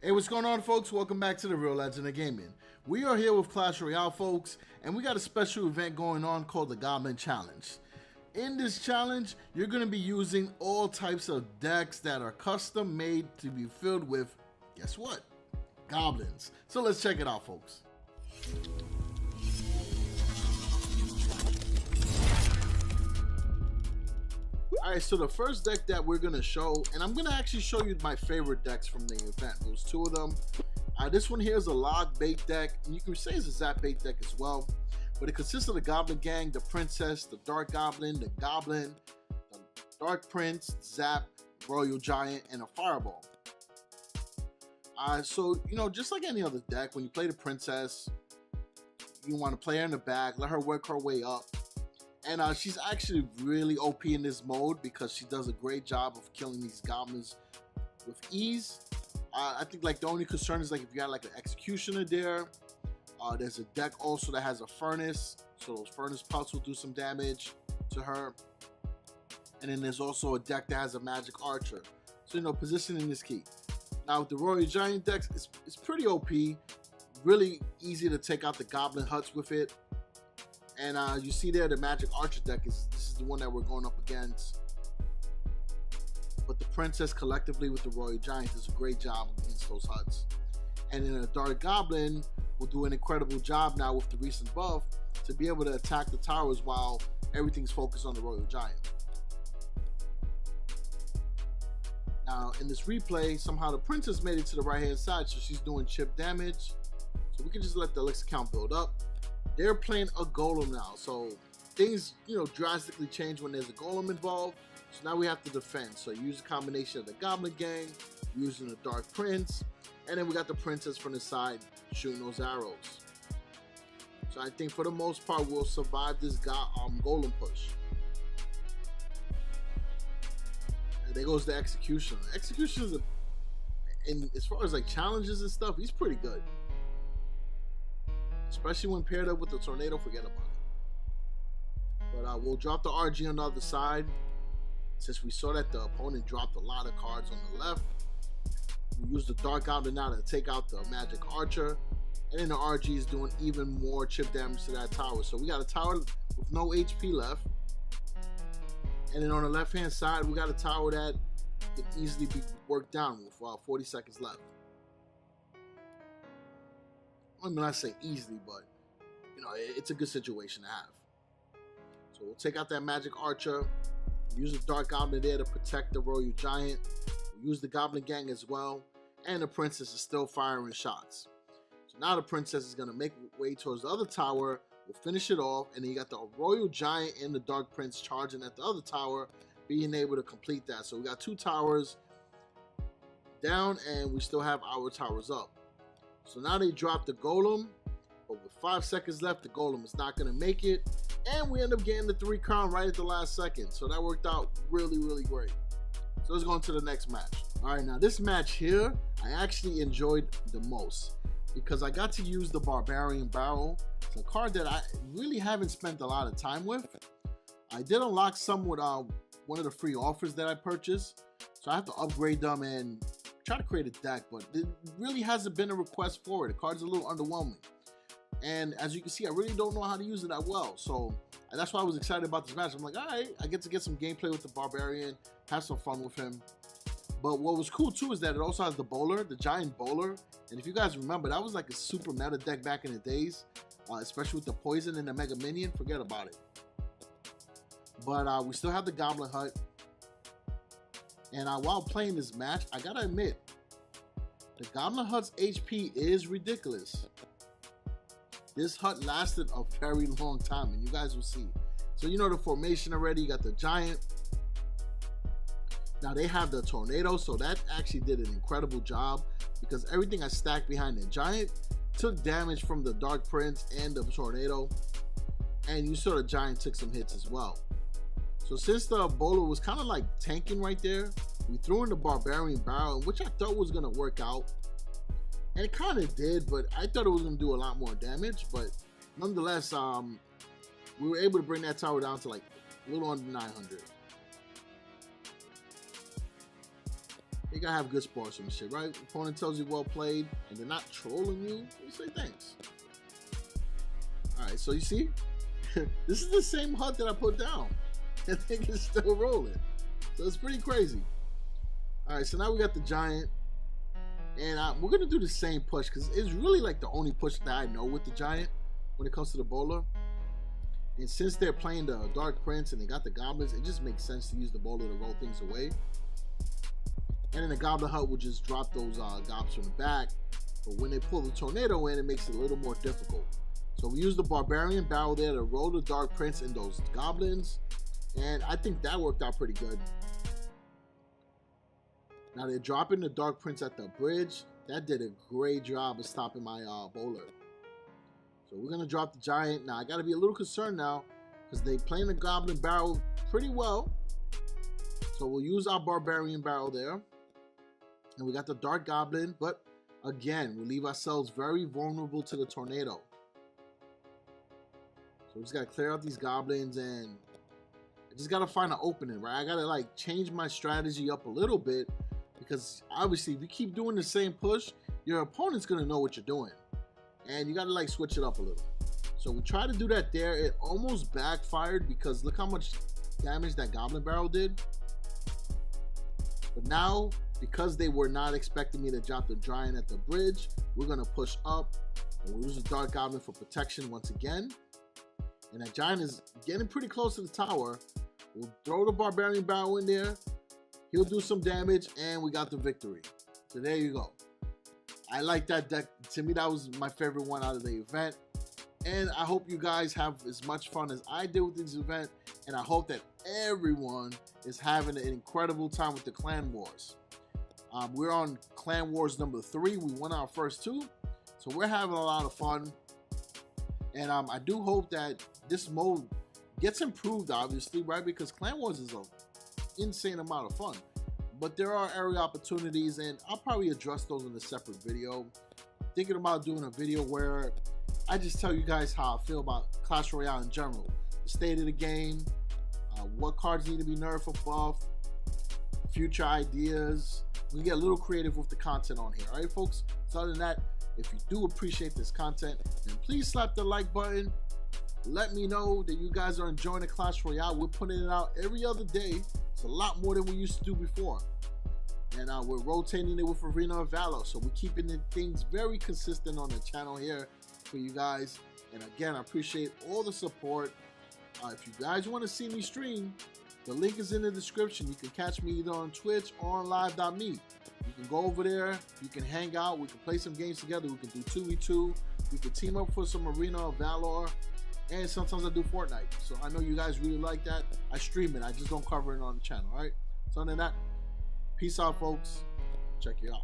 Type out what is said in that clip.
Hey, what's going on, folks? Welcome back to the Real Legend of Gaming. We are here with Clash Royale, folks, and we got a special event going on called the Goblin Challenge. In this challenge, you're going to be using all types of decks that are custom made to be filled with, guess what? Goblins. So let's check it out, folks. Alright, so the first deck that we're going to show, and I'm going to actually show you my favorite decks from the event. There's two of them. This one here is a log bait deck, and you can say it's a zap bait deck as well. But it consists of the Goblin Gang, the Princess, the Dark Goblin, the Dark Prince, Zap, Royal Giant, and a Fireball. So, just like any other deck, when you play the Princess, you want to play her in the back, let her work her way up. And she's actually really OP in this mode because she does a great job of killing these goblins with ease. I think like the only concern is like if you got like an Executioner there. There's a deck also that has a Furnace, so those Furnace Pulse will do some damage to her. And then there's also a deck that has a Magic Archer. So positioning is key. Now with the Royal Giant decks, it's pretty OP. Really easy to take out the Goblin Huts with it. And you see there the Magic Archer deck this is the one that we're going up against. But the Princess collectively with the Royal Giant does a great job against those huts. And then a Dark Goblin will do an incredible job now with the recent buff to be able to attack the towers while everything's focused on the Royal Giant. Now in this replay, somehow the Princess made it to the right hand side, so she's doing chip damage. So we can just let the elixir count build up. They're playing a golem now, so things drastically change when there's a golem involved. So now we have to defend. So use a combination of the Goblin Gang, using the Dark Prince, and then we got the Princess from the side shooting those arrows. So I think for the most part we'll survive this golem push. And there goes the Executioner. Executioner and as far as like challenges and stuff, he's pretty good. Especially when paired up with the Tornado, forget about it. But we'll drop the RG on the other side. Since we saw that the opponent dropped a lot of cards on the left, we use the Dark Goblin now to take out the Magic Archer. And then the RG is doing even more chip damage to that tower. So we got a tower with no HP left. And then on the left hand side, we got a tower that can easily be worked down with 40 seconds left. I'm not saying easily, but it's a good situation to have. So we'll take out that Magic Archer, use the Dark Goblin there to protect the Royal Giant. We'll use the Goblin Gang as well, and the Princess is still firing shots. So now the Princess is going to make way towards the other tower. We'll finish it off, and then you got the Royal Giant and the Dark Prince charging at the other tower, being able to complete that. So we got two towers down, and we still have our towers up. So now they drop the golem, but with 5 seconds left, the golem is not going to make it. And we end up getting the 3 crown right at the last second. So that worked out really, really great. So let's go into the next match. All right, now this match here, I actually enjoyed the most because I got to use the Barbarian Barrel. It's a card that I really haven't spent a lot of time with. I did unlock some with one of the free offers that I purchased. So I have to upgrade them and try to create a deck, but it really hasn't been a request for it. The card's a little underwhelming. And as you can see, I really don't know how to use it that well. So that's why I was excited about this match. I'm like, all right, I get to get some gameplay with the Barbarian, have some fun with him. But what was cool too is that it also has the Bowler, the Giant Bowler. And if you guys remember, that was like a super meta deck back in the days, especially with the Poison and the Mega Minion, forget about it. But we still have the Goblin Hut. And while playing this match, I gotta admit, the Goblin Hut's HP is ridiculous. This hut lasted a very long time, and you guys will see. So you know the formation already. You got the Giant. Now they have the Tornado, so that actually did an incredible job because everything I stacked behind the Giant took damage from the Dark Prince and the Tornado. And you saw the Giant took some hits as well. So since the Bowler was kind of like tanking right there, we threw in the Barbarian Barrel, which I thought was going to work out. And it kind of did, but I thought it was going to do a lot more damage. But nonetheless, we were able to bring that tower down to like a little under 900. There you You gotta have good sportsmanship, shit, right? Opponent tells you well played, and they're not trolling you. You say thanks. All right, so you see, this is the same HUD that I put down. I think it's still rolling, so it's pretty crazy. All right, so now we got the giant, and we're gonna do the same push because it's really like the only push that I know with the giant when it comes to the bowler. And since they're playing the Dark Prince and they got the goblins, it just makes sense to use the bowler to roll things away. And then the Goblin Hut will just drop those gobs from the back. But when they pull the tornado in, it makes it a little more difficult. So we use the Barbarian barrel there to roll the Dark Prince and those goblins. And I think that worked out pretty good. Now they're dropping the Dark Prince at the bridge. That did a great job of stopping my bowler. So we're going to drop the giant. Now I got to be a little concerned now because they playing the Goblin barrel pretty well. So we'll use our Barbarian barrel there. And we got the Dark Goblin, but again, we leave ourselves very vulnerable to the tornado. So we just gotta clear out these goblins, and I just gotta find an opening, right? I gotta like change my strategy up a little bit because obviously if you keep doing the same push, your opponent's gonna know what you're doing. And you gotta like switch it up a little. So we try to do that there. It almost backfired because look how much damage that Goblin barrel did. But now, because they were not expecting me to drop the giant at the bridge, we're going to push up. And we'll use the Dark Goblin for protection once again. And that giant is getting pretty close to the tower. We'll throw the Barbarian barrel in there. He'll do some damage, and we got the victory. So there you go. I like that deck. To me, that was my favorite one out of the event. And I hope you guys have as much fun as I did with this event. And I hope that everyone is having an incredible time with the Clan Wars. We're on Clan Wars number 3. We won our first 2. So we're having a lot of fun. And I do hope that this mode gets improved, obviously, right? Because Clan Wars is an insane amount of fun. But there are area opportunities, and I'll probably address those in a separate video. Thinking about doing a video where I just tell you guys how I feel about Clash Royale in general. The state of the game, what cards need to be nerfed or buffed, future ideas. We get a little creative with the content on here, all right, folks? So other than that, if you do appreciate this content, then please slap the like button. Let me know that you guys are enjoying the Clash Royale. We're putting it out every other day. It's a lot more than we used to do before. And we're rotating it with Arena of Valor. So we're keeping the things very consistent on the channel here for you guys. And again, I appreciate all the support. If you guys want to see me stream, the link is in the description. You can catch me either on Twitch or on live.me. You can go over there, you can hang out, we can play some games together, we can do 2v2, we can team up for some Arena of Valor, and sometimes I do Fortnite. So I know you guys really like that. I stream it, I just don't cover it on the channel, alright? So other than that, peace out, folks. Check you out.